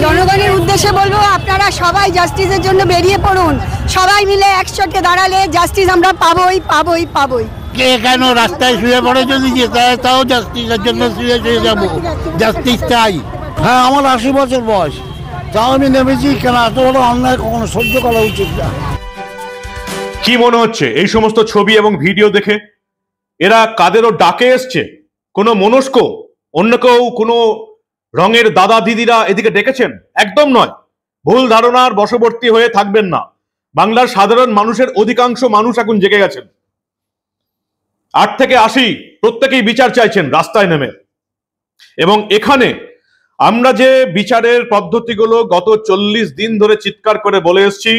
জনগণের উদ্দেশ্যে বলবো, আপনারা সবাই জাস্টিসের জন্য বেরিয়ে পড়ুন। সবাই মিলে একসাথে দাঁড়ালে জাস্টিস আমরা পাবোই পাবোই পাবোই। কে কেন রাস্তায় শুয়ে পড়ে যদি যেতে হয় তাও জাস্টিসের জন্য শুয়ে যাবো, জাস্টিস চাই। হ্যাঁ, আমার 80 বছর বয়স, তাও আমি নেমেছি। কেন এত বড় অন্যায় কখনো সহ্য করা উচিত না। কি মনে হচ্ছে এই সমস্ত ছবি এবং ভিডিও দেখে? এরা কাদেরও ডাকে এসছে? কোনো মনস্ক অন্য কেউ, কোনো রঙের দাদা দিদিরা এদিকে ডেকেছেন? একদম নয়। ভুল ধারণার বশবর্তী হয়ে থাকবেন না। বাংলার সাধারণ মানুষের অধিকাংশ মানুষ এখন জেগে গেছেন। 8 থেকে 80 প্রত্যেকেই বিচার চাইছেন রাস্তায় নেমে। এবং এখানে আমরা যে বিচারের পদ্ধতিগুলো গত 40 দিন ধরে চিৎকার করে বলে এসছি,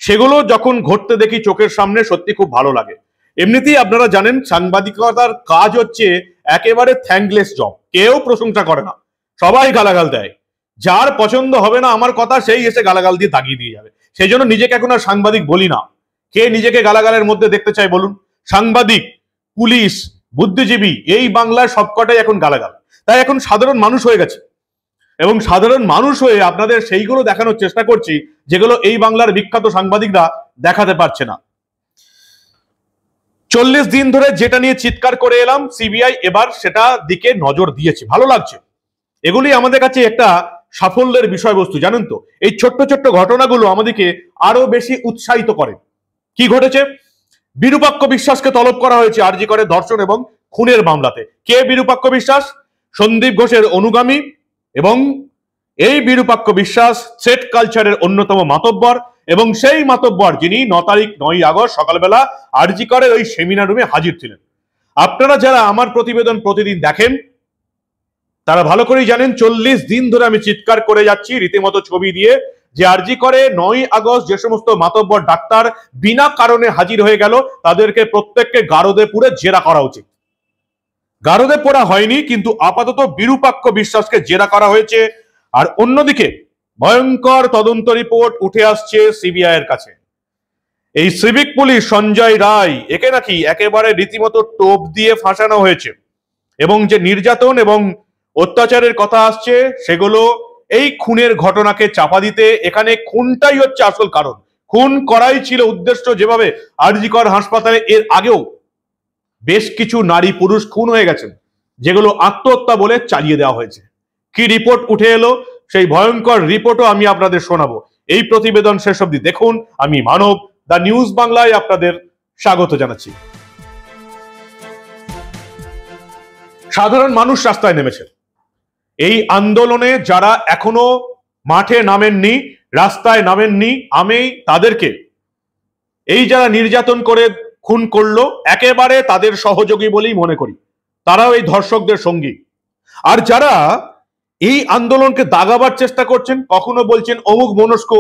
সেগুলো যখন ঘটতে দেখি চোখের সামনে, সত্যি খুব ভালো লাগে। এমনিতেই আপনারা জানেন সাংবাদিকতার কাজ হচ্ছে একেবারে থ্যাঙ্কলেস জব। কেউ প্রশংসা করে না, সবাই গালাগাল দেয়। যার পছন্দ হবে না আমার কথা, সেই এসে গালাগাল দিয়ে দাগিয়ে দিয়ে যাবে। সেই জন্য নিজেকে এখন আর সাংবাদিক বলি না। কে নিজেকে গালাগালের মধ্যে দেখতে চাই বলুন? সাংবাদিক, পুলিশ, বুদ্ধিজীবী, এই বাংলার সবকটাই এখন গালাগাল। তাই এখন সাধারণ মানুষ হয়ে গেছে, এবং সাধারণ মানুষ হয়ে আপনাদের সেইগুলো দেখানোর চেষ্টা করছি যেগুলো এই বাংলার বিখ্যাত সাংবাদিকরা দেখাতে পারছে না। 40 দিন ধরে যেটা নিয়ে চিৎকার করে এলাম, সিবিআই এবার সেটা দিকে নজর দিয়েছে। ভালো লাগছে। এগুলি আমাদের কাছে একটা সাফল্যের বিষয়বস্তু, জানেন তো। এই ছোট্ট ছোট্ট ঘটনাগুলো আমাদেরকে আরো বেশি উৎসাহিত করে। কি ঘটেছে? বিরূপাক্ষ বিশ্বাসকে তলব করা হয়েছে আরজি করে ধর্ষণ এবং খুনের মামলাতে। কে বিরূপাক্ষ বিশ্বাস? সন্দীপ ঘোষের অনুগামী, এবং এই বিরূপাক্ষ বিশ্বাস থ্রেট কালচারের অন্যতম মাতব্বর, এবং সেই মাতব্বর যিনি 9 আগস্ট সকালবেলা আরজি করের ওই সেমিনার রুমে হাজির ছিলেন। আপনারা যারা আমার প্রতিবেদন প্রতিদিন দেখেন তারা ভালো করেই জানেন 40 দিন ধরে আমি চিৎকার করে যাচ্ছি রীতিমতো ছবি দিয়ে, যে আরজি করে 9 আগস্ট যে সমস্ত মাতব্বর ডাক্তার বিনা কারণে হাজির হয়ে গেল, তাদেরকে প্রত্যেককে গারদে পুরে জেরা করা উচিত। গারদে পোড়া হয়নি, কিন্তু আপাতত বিরূপাক্ষ বিশ্বাসকে জেরা করা হয়েছে। আর অন্যদিকে ভয়ঙ্কর তদন্ত রিপোর্ট উঠে আসছে সিবিআই এর কাছে। এই সিভিক পুলিশ সঞ্জয় রায়, একে নাকি একেবারে রীতিমতো টোপ দিয়ে ফাঁসানো হয়েছে, এবং যে নির্যাতন এবং অত্যাচারের কথা আসছে সেগুলো এই খুনের ঘটনাকে চাপা দিতে। এখানে খুনটাই হচ্ছে আসল কারণ। খুন করাই ছিল উদ্দেশ্য। যেভাবে আরজি কর হাসপাতালে এর আগেও বেশ কিছু নারী পুরুষ খুন হয়ে গেছেন, যেগুলো আত্মহত্যা বলে চালিয়ে দেওয়া হয়েছে। কি রিপোর্ট উঠে এলো, সেই ভয়ঙ্কর রিপোর্টও আমি আপনাদের শোনাবো। এই প্রতিবেদন শেষ অবধি দেখুন। আমি মানব, দা নিউজ বাংলায় আপনাদের স্বাগত জানাচ্ছি। সাধারণ মানুষ রাস্তায় নেমেছে। এই আন্দোলনে যারা এখনো মাঠে নামেননি, রাস্তায় নামেননি, আমি তাদেরকে, এই যারা নির্যাতন করে খুন করলো, একেবারে তাদের সহযোগী বলেই মনে করি। তারাও এই ধর্ষকদের সঙ্গী। আর যারা এই আন্দোলনকে দাগাবার চেষ্টা করছেন, কখনো বলছেন অমুক মনস্ক,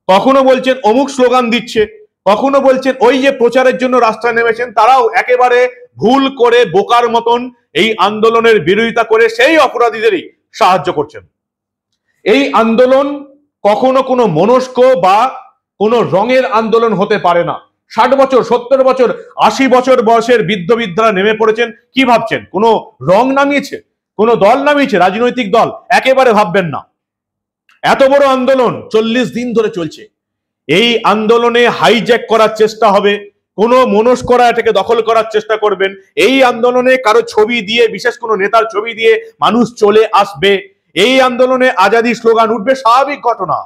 কখনো বলছেন অমুক স্লোগান দিচ্ছে, কখনো বলছেন ওই যে প্রচারের জন্য রাস্তায় নেমেছেন, তারাও একেবারে ভুল করে বোকার মতন এই আন্দোলনের বিরোধিতা করে সেই অপরাধীদেরই সাহায্য করছেন। এই আন্দোলন কখনো কোনো মনস্ক বা কোনো রঙের আন্দোলন হতে পারে না। 60 বছর, 70 বছর, 80 বছর বয়সের বৃদ্ধ বৃদ্ধরা নেমে পড়েছেন। কি ভাবছেন কোনো রং নামিয়েছে, কোনো দল নামিয়েছে, রাজনৈতিক দল? একেবারে ভাববেন না। এত বড় আন্দোলন 40 দিন ধরে চলছে। এই আন্দোলনে হাইজ্যাক করার চেষ্টা হবে, কোনো মনস্করা এটাকে দখল করার চেষ্টা করবেন। এই আন্দোলনে কারো ছবি দিয়ে, বিশেষ কোনো নেতার ছবি দিয়ে মানুষ চলে আসবে। এই আন্দোলনে আজাদি স্লোগান উঠবে, স্বাভাবিক ঘটনা।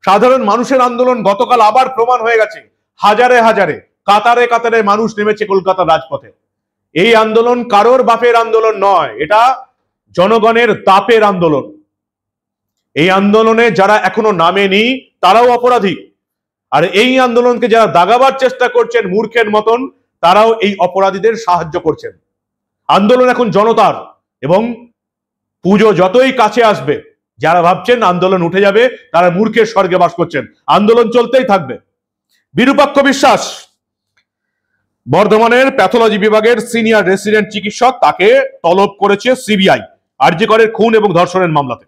সাধারণ মানুষের আন্দোলন গতকাল আবার প্রমাণ হয়ে গেছে। হাজারে হাজারে, কাতারে কাতারে মানুষ নেমেছে কলকাতার রাজপথে। এই আন্দোলন কারোর বাপের আন্দোলন নয়, এটা জনগণের দাপের আন্দোলন। এই আন্দোলনে যারা এখনো নামেনি তারাও অপরাধী, আর এই আন্দোলনকে যারা দাগাবার চেষ্টা করছেন মূর্খের মতন, তারাও এই অপরাধীদের সাহায্য করছেন। আন্দোলন এখন জনতার, এবং পুজো যতই কাছে আসবে যারা ভাবছেন আন্দোলন উঠে যাবে, তারা মূর্খের স্বর্গে বাস করছেন। আন্দোলন চলতেই থাকবে। বিরূপাক্ষ বিশ্বাস, বর্ধমানের প্যাথোলজি বিভাগের সিনিয়র রেসিডেন্ট চিকিৎসক, তাকে তলব করেছে সিবিআই আরজি করের খুন এবং ধর্ষণের মামলাতে।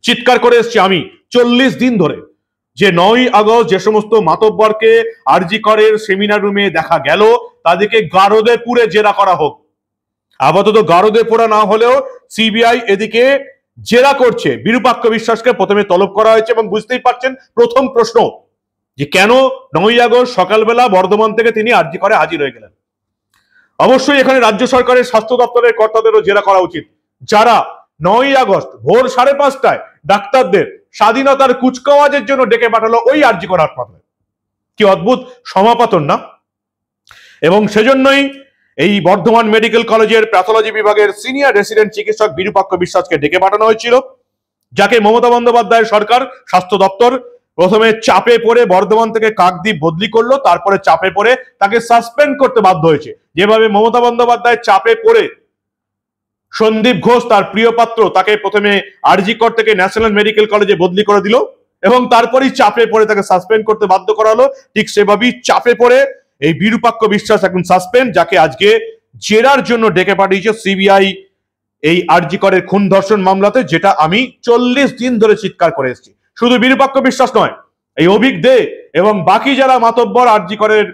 চিৎকার করে এসছি আমি 40 দিন ধরে, যে 9 আগস্ট যে সমস্ত মাতব্বরকে আরজি করের সেমিনার রুমে দেখা গেল, তাদেরকে গারদে পুরে জেরা করা হোক। আপাতত গারদে পোড়া না হলেও সিবিআই এদিকে জেরা করছে। বিরূপাক্ষ বিশ্বাসকে প্রথমে তলব করা হয়েছে এবং বুঝতেই পারছেন প্রথম প্রশ্ন যে কেন 9ই আগস্ট সকালবেলা বর্ধমান থেকে তিনি আরজি করে হাজির হয়ে গেলেন। অবশ্যই এখানে রাজ্য সরকারের স্বাস্থ্য দপ্তরের কর্তাদেরও জেরা করা উচিত, যারা 9ই আগস্ট ভোর 5:30টায় ডাক্তারদের স্বাধীনতার কুচকাওয়াজের জন্য ডেকে পাঠালো ওই আরজি কর হাসপাতালে। কি অদ্ভুত সমাপতন না? এবং সেজন্যই এই বর্ধমান মেডিকেল কলেজের প্যাথোলজি বিভাগের সিনিয়র রেসিডেন্ট চিকিৎসক বিরূপাক্ষ বিশ্বাসকে ডেকে পাঠানো হয়েছিল, যাকে মমতা বন্দ্যোপাধ্যায়ের সরকার স্বাস্থ্য দপ্তর প্রথমে চাপে পড়ে বর্ধমান থেকে কাকদ্বীপ বদলি করলো, তারপরে চাপে পড়ে তাকে সাসপেন্ড করতে বাধ্য হয়েছে। যেভাবে মমতা বন্দ্যোপাধ্যায় চাপে পড়ে সন্দীপ ঘোষ তার প্রিয় পাত্র তাকে প্রথমে আরজি কর থেকে ন্যাশনাল মেডিকেল কলেজে বদলি করে দিল এবং তারপরেই চাপে পড়ে তাকে সাসপেন্ড করতে বাধ্য করা হলো, ঠিক সেভাবেই চাপে পড়ে এই বিরূপাক্ষ বিশ্বাস এখন সাসপেন্ড, যাকে আজকে জেরার জন্য ডেকে পাঠিয়েছে সিবিআই এই আরজি করের খুন ধর্ষণ মামলাতে, যেটা আমি 40 দিন ধরে চিৎকার করে এসেছি। শুধু বিরূপাক্ষ বিশ্বাস নয়, এই অভিক দে এবং বাকি যারা মাতব্বর আরজি করের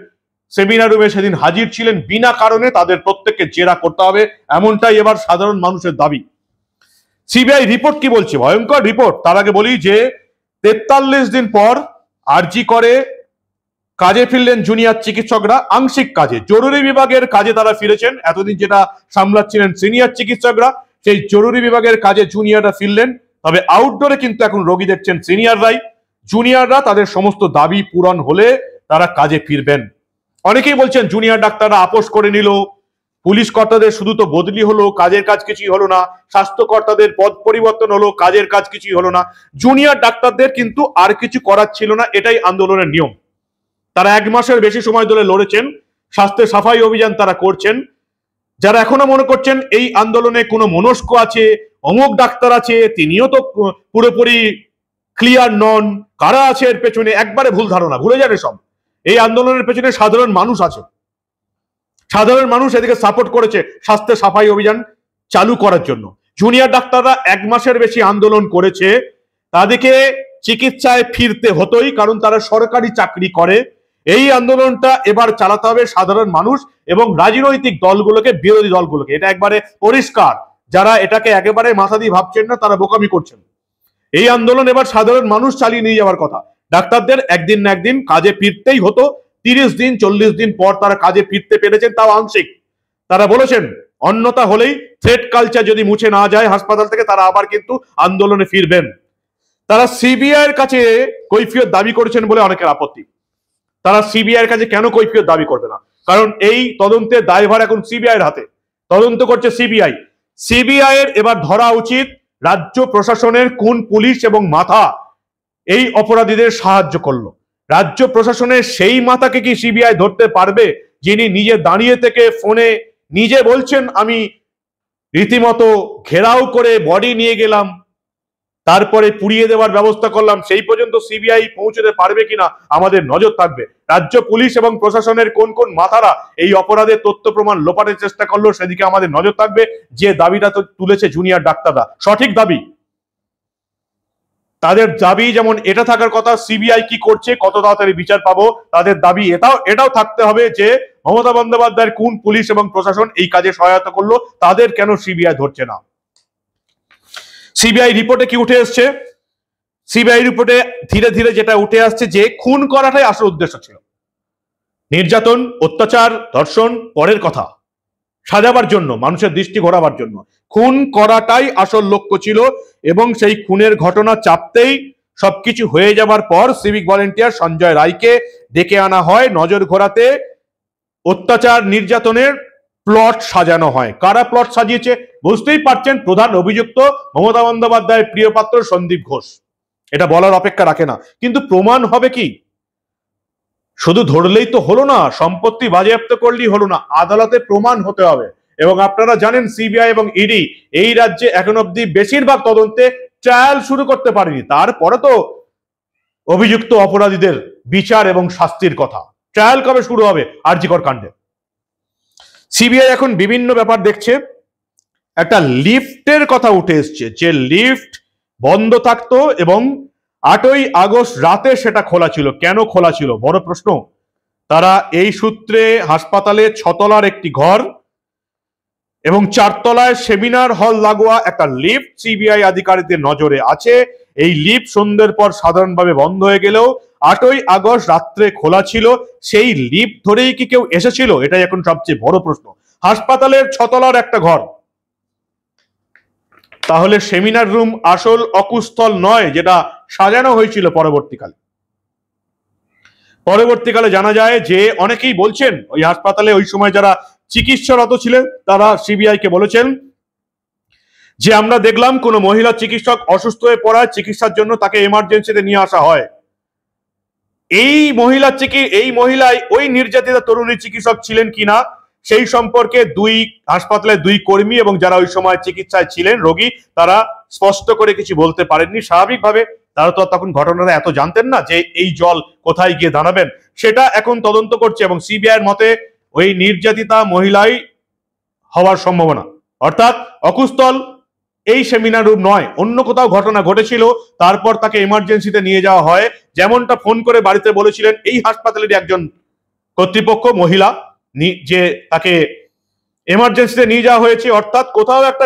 সেমিনার রুমে সেদিন হাজির ছিলেন বিনা কারণে, তাদের প্রত্যেককে জেরা করতে হবে, এমনটাই এবার সাধারণ মানুষের দাবি। সিবিআই রিপোর্ট কি বলছে? ভয়ঙ্কর রিপোর্ট। তার আগে বলি যে 43 দিন পর আরজি করে কাজে ফিরলেন জুনিয়র চিকিৎসকরা, আংশিক কাজে। জরুরি বিভাগের কাজে তারা ফিরেছেন। এতদিন যেটা সামলাচ্ছিলেন সিনিয়র চিকিৎসকরা, সেই জরুরি বিভাগের কাজে জুনিয়ররা ফিরলেন। তবে আউটডোরে কিন্তু এখন রোগী দেখছেন সিনিয়ররাই। জুনিয়ররা তাদের সমস্ত দাবি পূরণ হলে তারা কাজে ফিরবেন। অনেকেই বলছেন জুনিয়র ডাক্তাররা আপোষ করে নিল, পুলিশ কর্তাদের শুধু তো বদলি হলো, কাজের কাজ কিছুই হলো না, স্বাস্থ্য কর্তাদের পদ পরিবর্তন হলো, কাজের কাজ কিছুই হলো না। জুনিয়র ডাক্তারদের কিন্তু আর কিছু করার ছিল না, এটাই আন্দোলনের নিয়ম। তারা 1 মাসের বেশি সময় ধরে লড়েছেন, স্বাস্থ্যের সাফাই অভিযান তারা করছেন। যারা এখনো মনে করছেন এই আন্দোলনে কোনো মনস্ক আছে, অমুক ডাক্তার আছে, তিনিও তো পুরোপুরি ক্লিয়ার নন, কারা আছে এর পেছনে, একবারে ভুল ধারণা, ভুলে যান সব। এই আন্দোলনের পেছনে সাধারণ মানুষ আছে। সাধারণ মানুষ এদিকে সাপোর্ট করেছে স্বাস্থ্যের সাফাই অভিযান চালু করার জন্য। জুনিয়র ডাক্তাররা 1 মাসের বেশি আন্দোলন করেছে, তাদেরকে চিকিৎসায় ফিরতে হতোই, কারণ তারা সরকারি চাকরি করে। এই আন্দোলনটা এবার চালাতে হবে সাধারণ মানুষ এবং রাজনৈতিক দলগুলোকে, বিরোধী দলগুলোকে। এটা একবারে পরিষ্কার। যারা এটাকে একেবারে মাথা দিয়ে ভাবছেন না, তারা বোকামি করছেন। এই আন্দোলন এবার সাধারণ মানুষ চালিয়ে নিয়ে যাওয়ার কথা। ডাক্তারদের একদিন না একদিন কাজে ফিরতেই হতো। 30 দিন 40 দিন পর তারা কাজে ফিরতে পেরেছেন, তাও আংশিক। তারা বলেছেন অন্যতা হলেই থ্রেট কালচার যদি মুছে না যায় হাসপাতাল থেকে, তারা আবার কিন্তু আন্দোলনে ফিরবেন। তারা সিবিআই এর কাছে কৈফিয়ত দাবি করেছেন বলে অনেকের আপত্তি। তারা সিবিআই এর কাছে কেন কৈফিয়ত দাবি করবে না? কারণ এই তদন্তের দায়ভার এখন সিবিআই এর হাতে। তদন্ত করছে সিবিআই। সিবিআই এর এবার ধরা উচিত রাজ্য প্রশাসনের কোন পুলিশ এবং মাথা এই অপরাধীদের সাহায্য করলো। রাজ্য প্রশাসনের সেই মাথাকে কি সিবিআই ধরতে পারবে, যিনি নিজে দাঁড়িয়ে থেকে ফোনে নিজে বলছেন আমি রীতিমতো ঘেরাও করে বডি নিয়ে গেলাম, তারপরে পুড়িয়ে দেওয়ার ব্যবস্থা করলাম? সেই পর্যন্ত সিবিআই পৌঁছতে পারবে কিনা আমাদের নজর থাকবে। রাজ্য পুলিশ এবং প্রশাসনের কোন কোন মাথারা এই অপরাধের তথ্য প্রমাণ লোপাটের চেষ্টা করলো, সেদিকে আমাদের নজর থাকবে। যে দাবিটা তো তুলেছে জুনিয়র ডাক্তাররা, সঠিক দাবি। তাদের দাবি যেমন এটা থাকার কথা, সিবিআই কি করছে, কত তাড়াতাড়ি বিচার পাবো, তাদের দাবি এটাও থাকতে হবে যে মমতা বন্দ্যোপাধ্যায়ের কোন পুলিশ এবং প্রশাসন এই কাজে সহায়তা করলো, তাদের কেন সিবিআই ধরছে না। সিবিআই রিপোর্টে কি উঠে এসছে? সিবিআই রিপোর্টে ধীরে ধীরে যেটা উঠে আসছে যে খুন করাটাই আসল উদ্দেশ্য ছিল। নির্যাতন, অত্যাচার, ধর্ষণ পরের কথা, সাজাবার জন্য, মানুষের দৃষ্টি ঘোরাবার জন্য। খুন করাটাই আসল লক্ষ্য ছিল এবং সেই খুনের ঘটনা চাপতেই সবকিছু হয়ে যাবার পর সিভিক ভলেন্টিয়ার সঞ্জয় রায়কে ডেকে আনা হয় নজর ঘোরাতে। অত্যাচার নির্যাতনের প্লট সাজানো হয়। কারা প্লট সাজিয়েছে বুঝতেই পারছেন, প্রধান অভিযুক্ত মমতা বন্দ্যোপাধ্যায়ের প্রিয় পাত্র সন্দীপ ঘোষ। এটা বলার অপেক্ষা রাখে না, কিন্তু প্রমাণ হবে কি? শুধু ধরলেই তো হলো না, সম্পত্তি বাজেয়াপ্ত করলেই হলো না, আদালতে প্রমাণ হতে হবে। এবং আপনারা জানেন সিবিআই এবং ইডি এই রাজ্যে এখন অব্দি বেশিরভাগ তদন্তে ট্রায়াল শুরু করতে পারেনি। তারপরে তো অভিযুক্ত অপরাধীদের বিচার এবং শাস্তির কথা। ট্রায়াল কবে শুরু হবে আরজি কর কাণ্ডে? সিবিআই এখন বিভিন্ন ব্যাপার দেখছে। একটা লিফটের কথা উঠে এসছে, যে লিফট বন্ধ থাকতো এবং 8ই আগস্ট রাতে সেটা খোলা ছিল। কেন খোলা ছিল? বড় প্রশ্ন। তারা এই সূত্রে হাসপাতালে 6 তলার একটি ঘর এবং 4 তলায় সেমিনার হল লাগোয়া একটা লিফট সিবিআই আধিকারিকদের নজরে আছে। এই লিফট সন্ধ্যের পর সাধারণভাবে বন্ধ হয়ে গেলেও 8ই আগস্ট রাত্রে খোলা ছিল। সেই লিফট ধরেই কি কেউ এসেছিল? এটাই এখন সবচেয়ে বড় প্রশ্ন। হাসপাতালের 6 তলার একটা ঘর, তাহলে সেমিনার রুম আসল অকুস্থল নয়, যেটা সাজানো হয়েছিল পরবর্তীকালে জানা যায় যে অনেকেই বলছেন ওই হাসপাতালে ওই সময় যারা চিকিৎসারত ছিলেন তারা সিবিআই কে বলেছেন যে আমরা দেখলাম কোনো মহিলা চিকিৎসক অসুস্থ হয়ে পড়ায় চিকিৎসার জন্য তাকে এমার্জেন্সিতে নিয়ে আসা হয়। এই মহিলাই ওই নির্যাতিতা তরুণী চিকিৎসক ছিলেন কিনা সেই সম্পর্কে হাসপাতালের 2 কর্মী এবং যারা ওই সময় চিকিৎসায় ছিলেন রোগী, তারা স্পষ্ট করে কিছু বলতে পারেননি। স্বাভাবিকভাবে তারা তো তখন ঘটনাটা এত জানতেন না যে এই জল কোথায় গিয়ে দাঁড়াবেন। সেটা এখন তদন্ত করছে এবং সিবিআই এর মতে ওই নির্যাতিতা মহিলাই হওয়ার সম্ভাবনা, অর্থাৎ অকুস্থল এই সেমিনার রুম নয়, অন্য কোথাও ঘটনা ঘটেছিল, তারপর তাকে এমার্জেন্সিতে নিয়ে যাওয়া হয়। যেমনটা ফোন করে বাড়িতে বলেছিলেন এই হাসপাতালের একজন কর্তৃপক্ষ মহিলা, যে তাকে এমার্জেন্সিতে নিয়ে যাওয়া হয়েছে, অর্থাৎ কোথাও একটা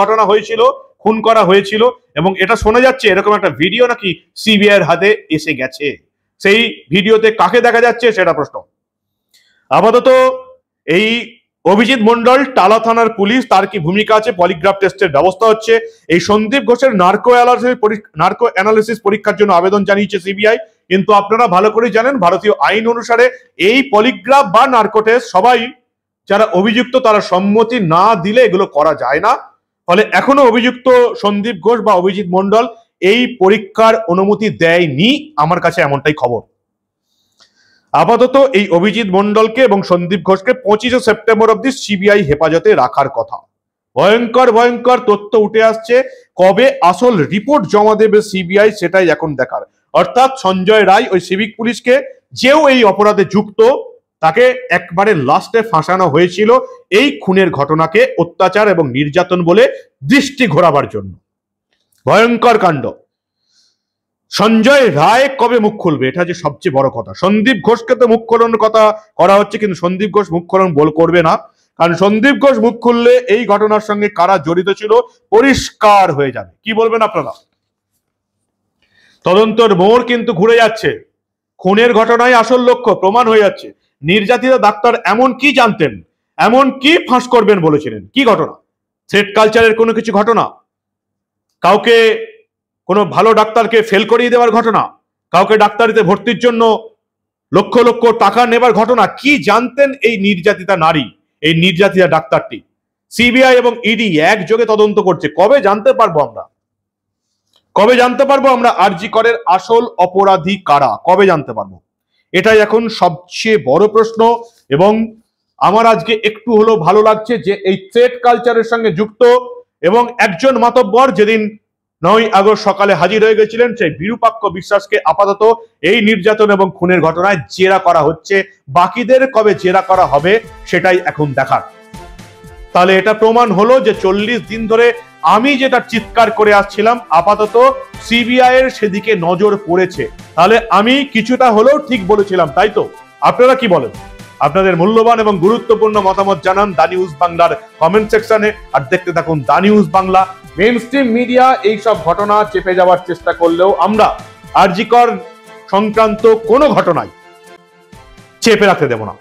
ঘটনা হয়েছিল, খুন করা হয়েছিল। এবং এটা শোনা যাচ্ছে এরকম একটা ভিডিও নাকি সিবিআই এর হাতে এসে গেছে। সেই ভিডিওতে কাকে দেখা যাচ্ছে সেটা প্রশ্ন। আপাতত এই অভিজিৎ মন্ডল টালা থানার পুলিশ, তার কি ভূমিকা আছে? পলিগ্রাফ টেস্টের ব্যবস্থা হচ্ছে। এই সন্দীপ ঘোষের নার্কো অ্যানালিসিস পরীক্ষার জন্য আবেদন জানিয়েছে সিবিআই, কিন্তু আপনারা ভালো করে জানেন ভারতীয় আইন অনুসারে এই পলিগ্রাফ বা নার্কো টেস্ট সবাই যারা অভিযুক্ত তারা সম্মতি না দিলে এগুলো করা যায় না। ফলে এখনো অভিযুক্ত সন্দীপ ঘোষ বা অভিজিৎ মন্ডল এই পরীক্ষার অনুমতি দেয়নি, আমার কাছে এমনটাই খবর। আপাতত এই অভিজিৎ মন্ডলকে এবং সন্দীপ ঘোষকে 25 সেপ্টেম্বর অব্দি সিবিআই হেফাজতে রাখার কথা। ভয়ঙ্কর তথ্য উঠে আসছে। কবে আসল রিপোর্ট জমা দেবে সিবিআই সেটাই এখন দেখার। অর্থাৎ সঞ্জয় রায় ওই সিভিক পুলিশকে, যেও এই অপরাধে যুক্ত, তাকে একবারে লাস্টে ফাঁসানো হয়েছিল এই খুনের ঘটনাকে অত্যাচার এবং নির্যাতন বলে দৃষ্টি ঘোরাবার জন্য। ভয়ঙ্কর কাণ্ড। সঞ্জয় রায় কবে মুখ খুলবে, এটা যে সবচেয়ে বড় কথা। সন্দীপ ঘোষকে তো মুখ খোলানোর কথা করা হচ্ছে, কিন্তু সন্দীপ ঘোষ মুখ খোলানো করবে না, কারণ সন্দীপ ঘোষ মুখ খুললে এই ঘটনার সঙ্গে কারা জড়িত ছিল পরিষ্কার হয়ে যাবে। কি বলবেন আপনারা? তদন্তর মোড় কিন্তু ঘুরে যাচ্ছে। খুনের ঘটনায় আসল লক্ষ্য প্রমাণ হয়ে যাচ্ছে। নির্যাতিতা ডাক্তার এমন কি জানতেন, এমন কি ফাঁস করবেন বলেছিলেন? কি ঘটনা? থ্রেড কালচারের কোনো কিছু ঘটনা, কাউকে কোনো ভালো ডাক্তারকে ফেল করিয়ে দেওয়ার ঘটনা, কাউকে ডাক্তারিতে ভর্তির জন্য লক্ষ লক্ষ টাকা নেবার ঘটনা, কি জানতেন এই নির্যাতিতা নারী, এই নির্যাতিতা ডাক্তারটি? সিবিআই এবং ইডি একযোগে তদন্ত করছে। কবে জানতে পারবো আমরা আরজি করের আসল অপরাধী কারা? কবে জানতে পারবো? এটাই এখন সবচেয়ে বড় প্রশ্ন। এবং আমার আজকে একটু হলো ভালো লাগছে যে এই থ্রেড কালচারের সঙ্গে যুক্ত এবং একজন মাতব্বর যেদিন 9ই আগস্ট সকালে হাজির হয়ে গেছিলেন, সেই বিরূপাক্ষ বিশ্বাসকে আপাতত এই নির্যাতন এবং খুনের ঘটনায় জেরা করা হচ্ছে। বাকিদের কবে জেরা করা হবে সেটাই এখন দেখার। তাহলে এটা প্রমাণ হলো যে 40 দিন ধরে আমি যেটা চিৎকার করে আসছিলাম, আপাতত সিবিআই এর সেদিকে নজর পড়েছে। তাহলে আমি কিছুটা হলেও ঠিক বলেছিলাম, তাই তো? আপনারা কি বলেন? আপনাদের মূল্যবান এবং গুরুত্বপূর্ণ মতামত জানান দা নিউজ বাংলার কমেন্ট সেকশনে। আর দেখতে থাকুন The News Bangla. Mainstream media এইসব ঘটনা চেপে যাওয়ার চেষ্টা করলেও আমরা আরজি কর সংক্রান্ত কোনো ঘটনায় চেপে রাখতে দেব না।